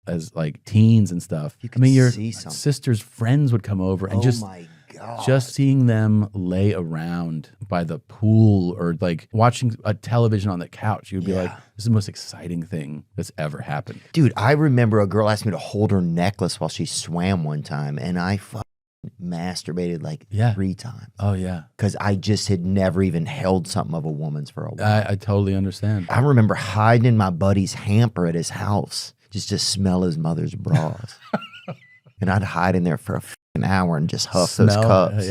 as like teens and stuff. You could your see something. sister's friends would come over and my God. just seeing them lay around by the pool or like watching a television on the couch, you'd be like, this is the most exciting thing that's ever happened. Dude, I remember a girl asked me to hold her necklace while she swam one time, and I masturbated like 3 times. Oh, yeah. Because I just had never even held something of a woman's for a while. I totally understand. I remember hiding in my buddy's hamper at his house just to smell his mother's bras. And I'd hide in there for an hour and just huff those cups.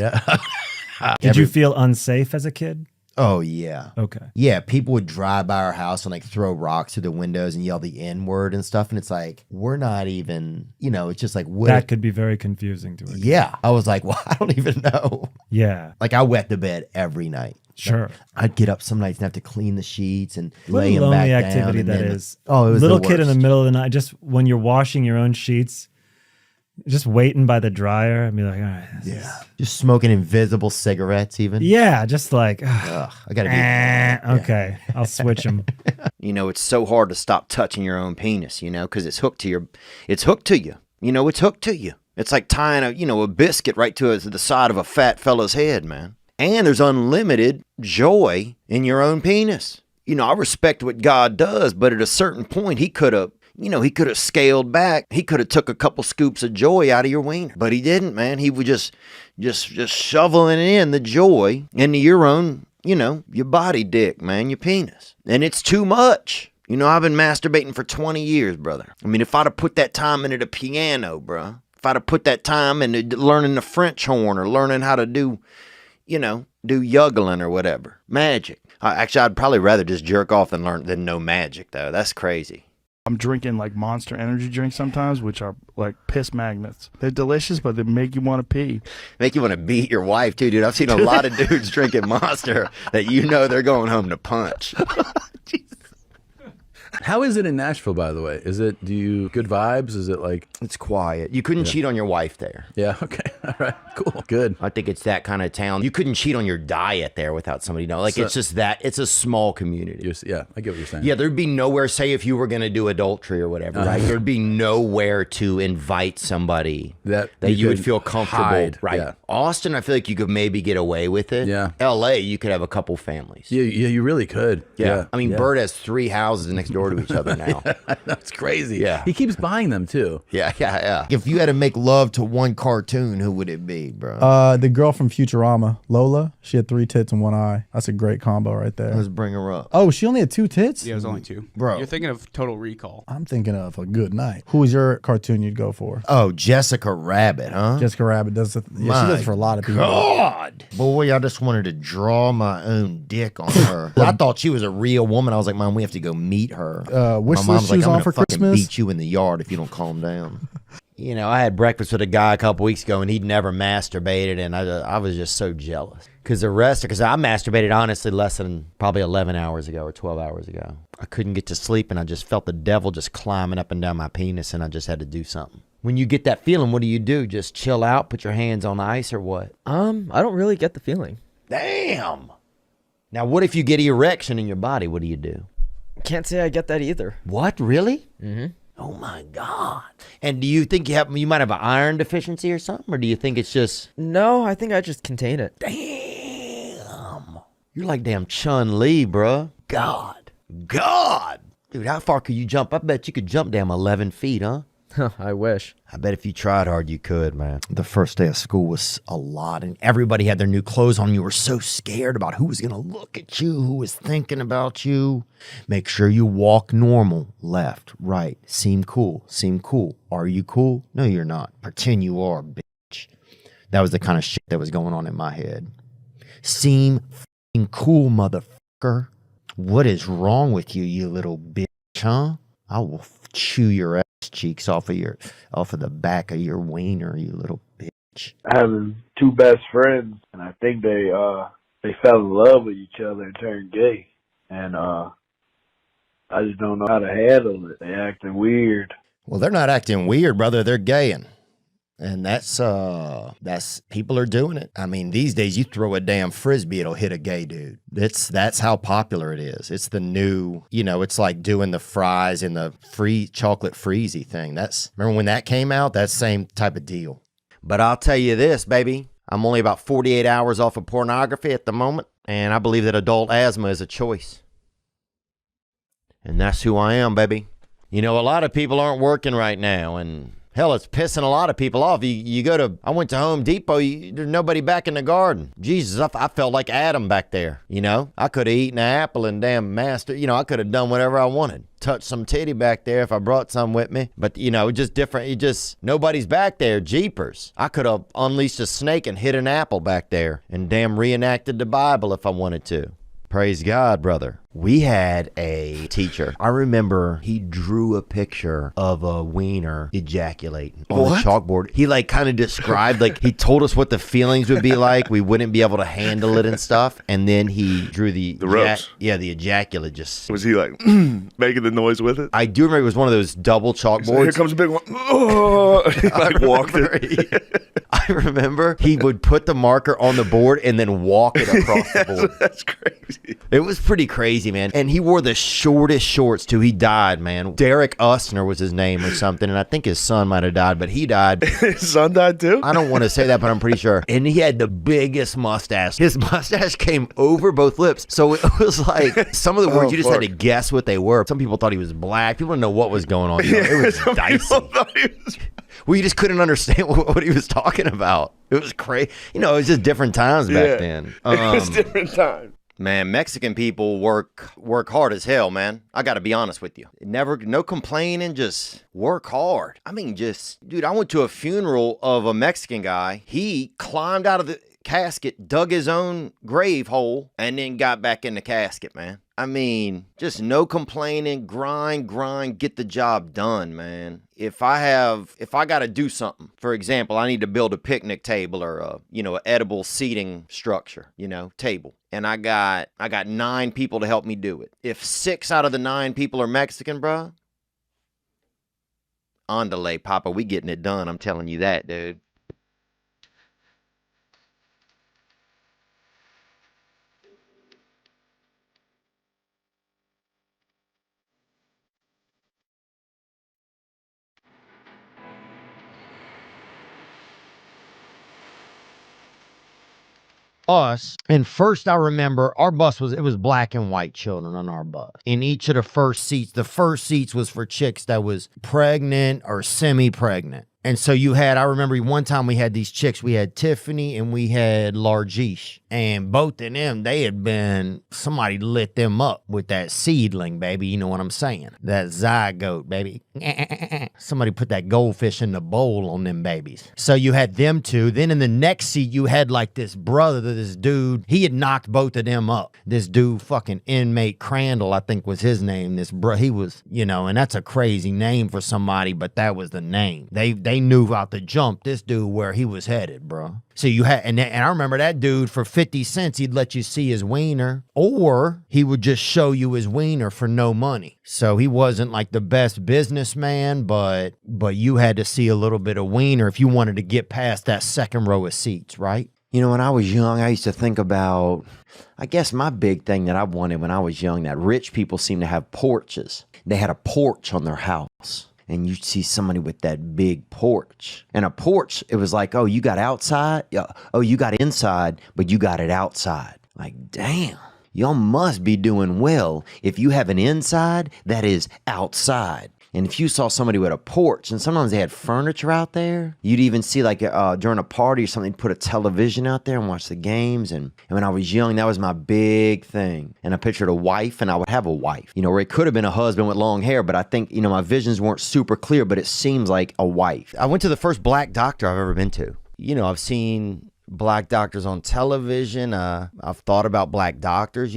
Did you feel unsafe as a kid? Oh, yeah. Okay. Yeah, people would drive by our house and like throw rocks through the windows and yell the N-word and stuff. And it's like, we're not even, it's just like. That could be very confusing to a kid. Yeah. I was like, well, I don't even know. Yeah. Like I wet the bed every night. Sure. I'd get up some nights and have to clean the sheets and what lay a them back lonely down. activity that is. Oh, it was little the kid in the worst. middle of the night, just when you're washing your own sheets, just waiting by the dryer and be like, all right. Just smoking invisible cigarettes even. Yeah, just like, Ugh, I gotta be. okay, I'll switch them. It's so hard to stop touching your own penis, because it's hooked to you. It's hooked to you. It's like tying a biscuit right to the side of a fat fella's head, man. And there's unlimited joy in your own penis. I respect what God does, but at a certain point, he could have scaled back. He could have took a couple scoops of joy out of your wiener, but he didn't, man. He was just shoveling in the joy into your own, your body dick, man, your penis. And it's too much. I've been masturbating for 20 years, brother. I mean, if I'd have put that time into the piano, bro, if I'd have put that time into learning the French horn or learning how to do juggling or whatever, magic. Actually, I'd probably rather just jerk off than know magic, though. That's crazy. I'm drinking like Monster energy drinks sometimes, which are like piss magnets. They're delicious, but they make you want to pee. Make you want to beat your wife, too, dude. I've seen a lot of dudes drinking Monster that they're going home to punch. How is it in Nashville, by the way? Do you good vibes? Is it like... It's quiet. You couldn't cheat on your wife there. Yeah, okay. All right, cool, good. I think it's that kind of town. You couldn't cheat on your diet there without somebody knowing. Like, it's just that. It's a small community. Yeah, I get what you're saying. Yeah, there'd be nowhere, say, if you were going to do adultery or whatever, right? There'd be nowhere to invite somebody that you would feel comfortable. Hide. Right. Yeah. Austin, I feel like you could maybe get away with it. Yeah. L.A., you could have a couple families. Yeah, you really could. Yeah. I mean, Bird has 3 houses next door to each other now. That's crazy. Yeah. He keeps buying them, too. Yeah. If you had to make love to one cartoon, who would it be, bro? The girl from Futurama, Lola. She had 3 tits and 1 eye. That's a great combo right there. Let's bring her up. Oh, she only had 2 tits? Yeah, it was only 2. Bro. You're thinking of Total Recall. I'm thinking of A Good Night. Who is your cartoon you'd go for? Oh, Jessica Rabbit, huh? Jessica Rabbit does it. Yeah, she does it for a lot of people. God. Boy, I just wanted to draw my own dick on her. I thought she was a real woman. I was like, Mom, we have to go meet her. Wish My mom's list shoes I'm on gonna for fucking Christmas? beat you in the yard if you don't calm down. I had breakfast with a guy a couple weeks ago, and he'd never masturbated, and I was just so jealous. Because I masturbated, honestly, less than probably 11 hours ago or 12 hours ago. I couldn't get to sleep, and I just felt the devil just climbing up and down my penis, and I just had to do something. When you get that feeling, what do? Just chill out, put your hands on ice, or what? I don't really get the feeling. Damn! Now, what if you get an erection in your body? What do you do? Can't say I get that either. What? Really? Mm-hmm. Oh my God. And do you think you might have an iron deficiency or something? Or do you think it's just... No, I think I just contain it. Damn. You're like damn Chun-Li, bruh. God. Dude, how far could you jump? I bet you could jump damn 11 feet, huh? I wish. I bet if you tried hard, you could, man. The first day of school was a lot, and everybody had their new clothes on. You were so scared about who was going to look at you, who was thinking about you. Make sure you walk normal. Left, right. Seem cool. Are you cool? No, you're not. Pretend you are, bitch. That was the kind of shit that was going on in my head. Seem f***ing cool, motherfucker. What is wrong with you, you little bitch, huh? I will chew your ass cheeks off of the back of your wiener, you little bitch. Having 2 best friends, and I think they fell in love with each other and turned gay, and I just don't know how to handle it. They acting weird. Well, they're not acting weird, brother. They're gaying. And that's people are doing it. I mean, these days you throw a damn frisbee, it'll hit a gay dude. That's how popular it is. It's the new, it's like doing the fries and the free chocolate freezy thing. Remember when that came out? That same type of deal. But I'll tell you this, baby. I'm only about 48 hours off of pornography at the moment, and I believe that adult asthma is a choice. And that's who I am, baby. A lot of people aren't working right now, and hell, it's pissing a lot of people off. I went to Home Depot, there's nobody back in the garden. Jesus, I felt like Adam back there, I could have eaten an apple and damn master, I could have done whatever I wanted. Touch some titty back there if I brought some with me. But, just different. Nobody's back there. Jeepers. I could have unleashed a snake and hit an apple back there and damn reenacted the Bible if I wanted to. Praise God, brother. We had a teacher. I remember he drew a picture of a wiener ejaculating on the chalkboard. He kind of described, he told us what the feelings would be like. We wouldn't be able to handle it and stuff. And then he drew the ropes. The ejaculate. Was he making the noise with it? I do remember it was one of those double chalkboards. So here comes a big one. Oh, he walked it. I remember he would put the marker on the board and then walk it across the board. That's crazy. It was pretty crazy, man. And he wore the shortest shorts, too. He died, man. Derek Usner was his name or something, and I think his son might have died, but he died. His son died, too? I don't want to say that, but I'm pretty sure. And he had the biggest mustache. His mustache came over both lips, so it was like some of the words you just had to guess what they were. Some people thought he was black. People didn't know what was going on. It was dicey. Well, you just couldn't understand what he was talking about. It was crazy. It was just different times back then. It was different times. Man, Mexican people work hard as hell, man. I got to be honest with you. No complaining, just work hard. I mean, dude, I went to a funeral of a Mexican guy. He climbed out of the casket, dug his own grave hole, and then got back in the casket, man. I mean, just no complaining, grind, get the job done, man. If I got to do something, for example, I need to build a picnic table or an edible seating structure, table. And I got 9 people to help me do it. If 6 out of the 9 people are Mexican, bruh, andale, Papa, we getting it done. I'm telling you that, dude. Us, and first I remember our bus was black and white children on our bus. In each of the first seats was for chicks that was pregnant or semi-pregnant. And so I remember one time we had these chicks, we had Tiffany and we had Largeesh. And both of them, somebody lit them up with that seedling, baby. You know what I'm saying? That zygote, baby. Somebody put that goldfish in the bowl on them babies. So you had them two. Then in the next seat, you had this brother, this dude. He had knocked both of them up. This dude, fucking inmate Crandall, I think was his name. He was, and that's a crazy name for somebody, but that was the name. They knew out the jump this dude where he was headed, bro. So you had, and I remember that dude for 50 cents, he'd let you see his wiener, or he would just show you his wiener for no money. So he wasn't the best businessman, but you had to see a little bit of wiener if you wanted to get past that second row of seats, right? When I was young, I used to think about, I guess my big thing that I wanted when I was young, that rich people seem to have porches. They had a porch on their house. And you'd see somebody with that big porch. And a porch, it was like, oh, you got outside? Oh, you got inside, but you got it outside. Like, damn, y'all must be doing well if you have an inside that is outside. And if you saw somebody with a porch, and sometimes they had furniture out there, you'd even see during a party or something, put a television out there and watch the games. And when I was young, that was my big thing. And I pictured a wife, and I would have a wife, or it could have been a husband with long hair, but I think, my visions weren't super clear, but it seems like a wife. I went to the first black doctor I've ever been to. I've seen black doctors on television. I've thought about black doctors,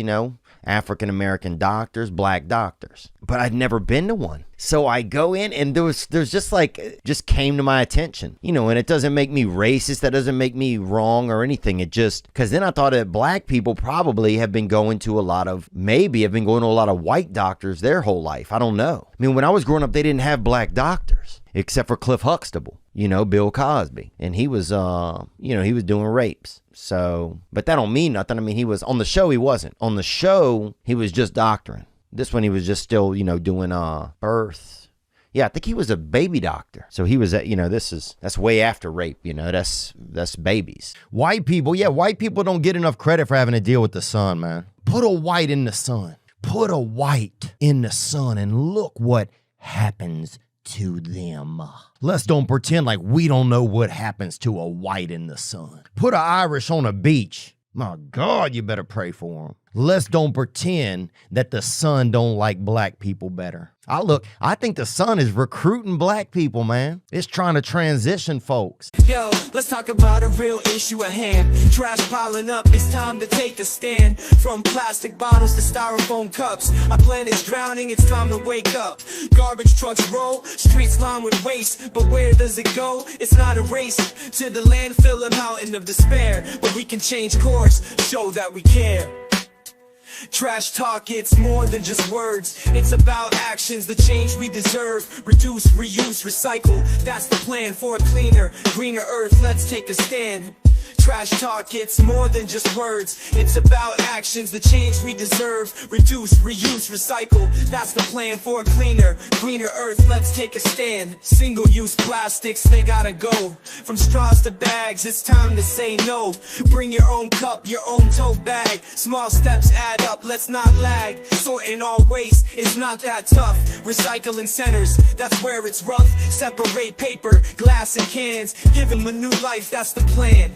African-American doctors, black doctors, but I'd never been to one. So I go in, and there's just came to my attention, and it doesn't make me racist. That doesn't make me wrong or anything. It just, because then I thought that black people probably have been going to a lot of white doctors their whole life. I don't know. I mean, when I was growing up, they didn't have black doctors except for Cliff Huxtable. you know, Bill Cosby, and he was, you know, he was doing rapes. So, but that don't mean nothing. I mean, he was on the show. He wasn't on the show. He was just doctoring. This one, he was just still, you know, doing births. Yeah, I think he was a baby doctor. So he was, you know, that's way after rape. You know, that's babies. White people, yeah, white people don't get enough credit for having to deal with the sun, man. Put a white in the sun. Put a white in the sun and look what happens to them. Let's don't pretend like we don't know what happens to a white in the sun. Put an Irish on a beach. My God, you better pray for them. Let's don't pretend that the sun don't like black people better. I think the sun is recruiting black people, man. It's trying to transition folks. Yo, let's talk about a real issue at hand. Trash piling up, it's time to take a stand. From plastic bottles to styrofoam cups, our planet's drowning, it's time to wake up. Garbage trucks roll, streets lined with waste, but where does it go? It's not a race to the landfill, a mountain of despair. But we can change course, show that we care. Trash talk, it's more than just words. It's about actions, the change we deserve. Reduce, reuse, recycle. That's the plan for a cleaner, greener earth. Let's take a stand. Trash talk, it's more than just words. It's about actions, the change we deserve. Reduce, reuse, recycle. That's the plan for a cleaner, greener earth. Let's take a stand. Single-use plastics, they gotta go. From straws to bags, it's time to say no. Bring your own cup, your own tote bag. Small steps add up, let's not lag. Sorting all waste is not that tough. Recycling centers, that's where it's rough. Separate paper, glass, and cans. Give them a new life, that's the plan.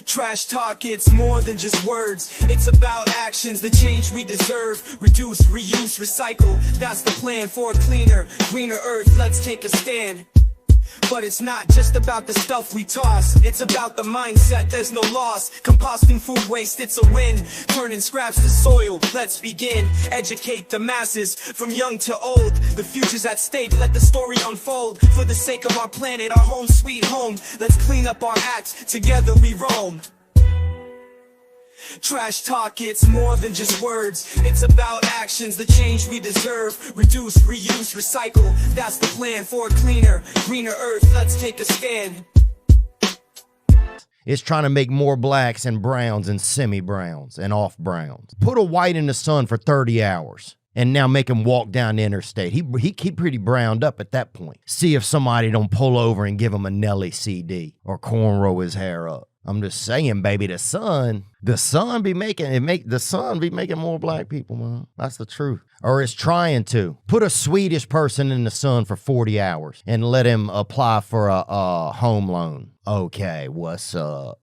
Trash talk, it's more than just words. It's about actions, the change we deserve. Reduce, reuse, recycle. That's the plan for a cleaner, greener earth. Let's take a stand. But it's not just about the stuff we toss. It's about the mindset, there's no loss. Composting food waste, it's a win. Turning scraps to soil, let's begin. Educate the masses, from young to old. The future's at stake, let the story unfold. For the sake of our planet, our home sweet home. Let's clean up our acts, together we roam. Trash talk, it's more than just words. It's about actions, the change we deserve. Reduce, reuse, recycle. That's the plan for a cleaner, greener earth. Let's take a stand. It's trying to make more blacks and browns and semi-browns and off-browns. Put a white in the sun for 30 hours and now make him walk down the interstate. He keep pretty browned up at that point. See if somebody don't pull over and give him a Nelly CD or cornrow his hair up. I'm just saying, baby, the sun be making more black people, man. That's the truth. Or it's trying to. Put a Swedish person in the sun for 40 hours and let him apply for a home loan. Okay, what's up?